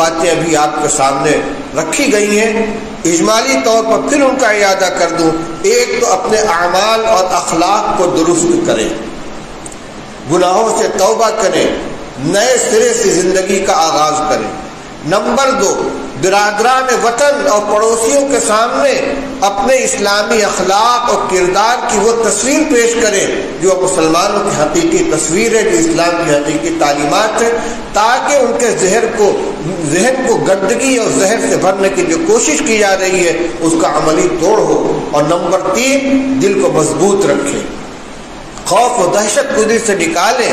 باتیں ابھی آپ کے سامنے رکھی گئی ہیں، اجمالی طور پر پھر ان کا اعادہ کر دوں۔ ایک تو اپنے اعمال اور اخلاق کو درست کریں، گناہوں سے توبہ کریں، نئے سرے سے زندگی کا آغاز کریں۔ نمبر 2، برادران وطن اور پڑوسیوں کے سامنے اپنے اسلامی اخلاق اور کردار کی وہ تصویر پیش کریں جو مسلمانوں کی حقیقی تصویر ہے، جو اسلام کی حقیقی تعلیمات ہے، تاکہ ان کے ذہن کو گندگی اور زہر سے بھرنے کی جو کوشش کی جا رہی ہے اس کا عملی توڑ ہو۔ اور نمبر 3، دل کو مضبوط رکھیں، خوف و دہشت کو دل سے نکالیں،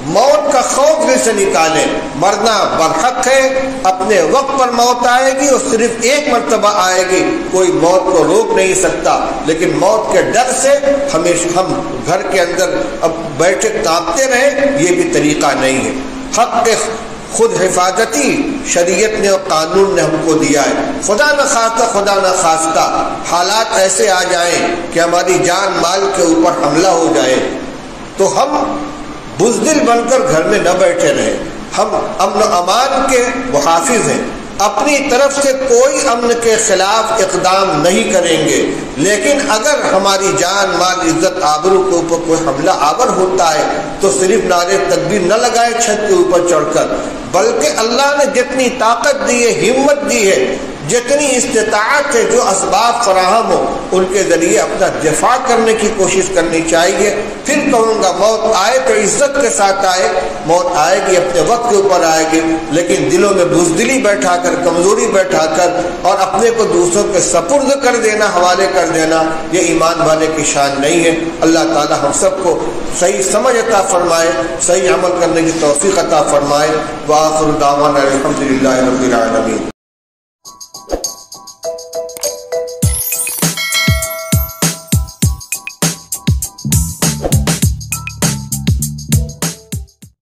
موت کا خوف دل سے نکالیں۔ مرنا برحق ہے، اپنے وقت پر موت آئے گی اور صرف ایک مرتبہ آئے گی، کوئی موت کو روک نہیں سکتا، لیکن موت کے ڈر سے ہمیشہ ہم گھر کے اندر اب بیٹھے کانپتے رہیں، یہ بھی طریقہ نہیں ہے۔ حق خود حفاظتی شریعت نے اور قانون نے ہم کو دیا ہے۔ خدا نہ خواستہ حالات ایسے آ جائیں کہ ہماری جان مال کے اوپر حملہ ہو جائے تو ہم بزدل بن کر گھر میں نہ بیٹھے رہیں۔ ہم امن و امان کے محافظ ہیں، اپنی طرف سے کوئی امن کے خلاف اقدام نہیں کریں گے، لیکن اگر ہماری جان مال عزت آبرو کے اوپر کوئی حملہ آور ہوتا ہے تو صرف نعرے تکبیر نہ لگائے چھت کے اوپر چڑھ کر، بلکہ اللہ نے جتنی طاقت دی ہے، ہمت دی ہے، جتنی استطاعت ہے، جو اسباب فراہم ہو ان کے ذریعے اپنا دفاع کرنے کی کوشش کرنی چاہیے۔ پھر کہوں گا موت آئے تو عزت کے ساتھ آئے، موت آئے گی اپنے وقت کے اوپر آئے گی، لیکن دلوں میں بزدلی بیٹھا کر، کمزوری بیٹھا کر اور اپنے کو دوسروں کے سپرد کر دینا، حوالے کر دینا، یہ ایمان والے کی شان نہیں ہے۔ اللہ تعالی ہم سب کو صحیح سمجھ عطا فرمائے، صحیح عمل کرنے کی توفیق عطا فرمائے۔ وآخر دعوانا الحمدللہ رب العالمین۔